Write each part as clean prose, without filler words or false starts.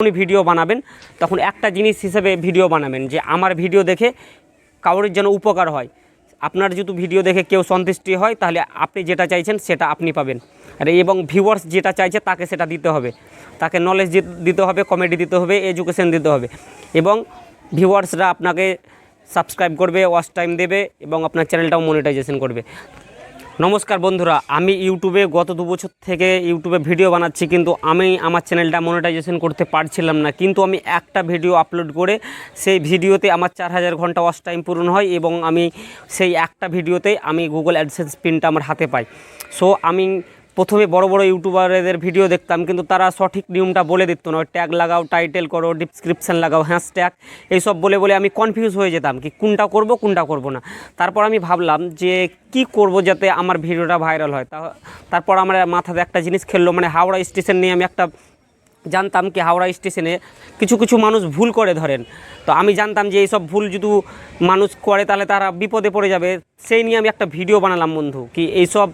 যখনই ভিডিও বানাবেন তখন একটা জিনিস হিসেবে ভিডিও বানাবেন যে আমার ভিডিও দেখে কারোর যেন উপকার হয়। আপনার যদি ভিডিও দেখে কেউ সন্তুষ্টি হয় তাহলে আপনি যেটা চাইছেন সেটা আপনি পাবেন। আর এবং ভিউয়ার্স যেটা চাইছে তাকে সেটা দিতে হবে, তাকে নলেজ দিতে হবে, কমেডি দিতে হবে, এডুকেশন দিতে হবে এবং ভিউয়ার্সরা আপনাকে সাবস্ক্রাইব করবে, ওয়াচ টাইম দেবে এবং আপনার চ্যানেলটাও মনিটাইজেশন করবে। নমস্কার বন্ধুরা, আমি ইউটিউবে গত 2 বছর থেকে ইউটিউবে ভিডিও বানাচ্ছি, কিন্তু আমি আমার চ্যানেলটা মনিটাইজেশন করতে পারছিলাম না। কিন্তু আমি একটা ভিডিও আপলোড করে সেই ভিডিওতে আমার 4000 ঘন্টা ওয়াচ টাইম পূরণ হয় এবং আমি সেই একটা ভিডিওতে আমি গুগল অ্যাডসেন্স পিনটা আমার হাতে পাই। সো আমি প্রথমে বড় বড় ইউটিউবারদের ভিডিও দেখতাম, কিন্তু তারা সঠিক নিয়মটা বলে দিত না। ট্যাগ লাগাও, টাইটেল করো, ডিসক্রিপশান লাগাও, হ্যাশট্যাগ এইসব বলে বলে আমি কনফিউজ হয়ে যেতাম কি কোনটা করব কোনটা করব না। তারপর আমি ভাবলাম যে কি করব যাতে আমার ভিডিওটা ভাইরাল হয়। তারপর আমার মাথাতে একটা জিনিস খেললো, মানে হাওড়া স্টেশন নিয়ে আমি একটা জানতাম কি হাওড়া স্টেশনে কিছু কিছু মানুষ ভুল করে ধরেন। তো আমি জানতাম যে এইসব ভুল যদি মানুষ করে তাহলে তারা বিপদে পড়ে যাবে। সেই নিয়ে আমি একটা ভিডিও বানালাম বন্ধু, কি এইসব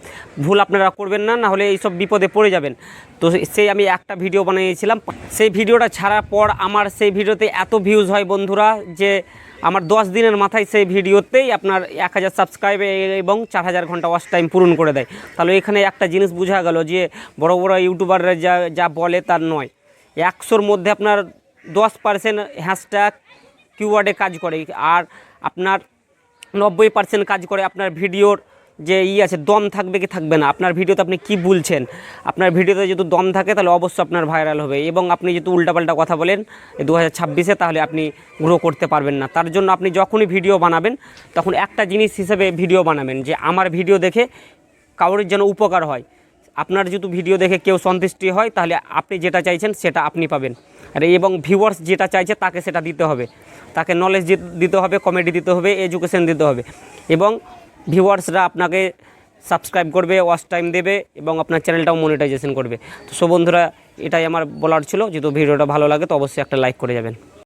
ভুল আপনারা করবেন না, না হলে এইসব বিপদে পড়ে যাবেন। তো সেই আমি একটা ভিডিও বানিয়েছিলাম। সেই ভিডিওটা ছাড়ার পর আমার সেই ভিডিওতে এত ভিউজ হয় বন্ধুরা যে আমার 10 দিনের মাথায় সেই ভিডিওতেই আপনার 1000 সাবস্ক্রাইব এবং 4000 ঘন্টা ওয়াচ টাইম পূরণ করে দেয়। তাহলে এখানে একটা জিনিস বোঝা গেল যে বড় বড় ইউটিউবাররা যা বলে তার নয়। 100-র মধ্যে আপনার 10% হ্যাশট্যাগ কিওয়ার্ডে কাজ করে, আর আপনার 90% কাজ করে আপনার ভিডিওর যে আছে দম থাকবে কি থাকবে না। আপনার ভিডিওতে আপনি কি বলছেন, আপনার ভিডিওতে যদি দম থাকে তাহলে অবশ্যই আপনার ভাইরাল হবে। এবং আপনি যদি উল্টাপাল্টা কথা বলেন 2026-এ তাহলে আপনি গ্রো করতে পারবেন না। তার জন্য আপনি যখনই ভিডিও বানাবেন তখন একটা জিনিস হিসেবে ভিডিও বানাবেন যে আমার ভিডিও দেখে কারোর যেন উপকার হয়। আপনার যদি ভিডিও দেখে কেউ সন্তুষ্টি হয় তাহলে আপনি যেটা চাইছেন সেটা আপনি পাবেন। আর এবং ভিউয়ার্স যেটা চাইছে তাকে সেটা দিতে হবে, তাকে নলেজ দিতে হবে, কমেডি দিতে হবে, এডুকেশন দিতে হবে এবং ভিউয়ার্সরা আপনাকে সাবস্ক্রাইব করবে, ওয়াচ টাইম দেবে এবং আপনার চ্যানেলটাও মনিটাইজেশন করবে। তো সো বন্ধুরা, এটাই আমার বলার ছিল। যদি ভিডিওটা ভালো লাগে তো অবশ্যই একটা লাইক করে যাবেন।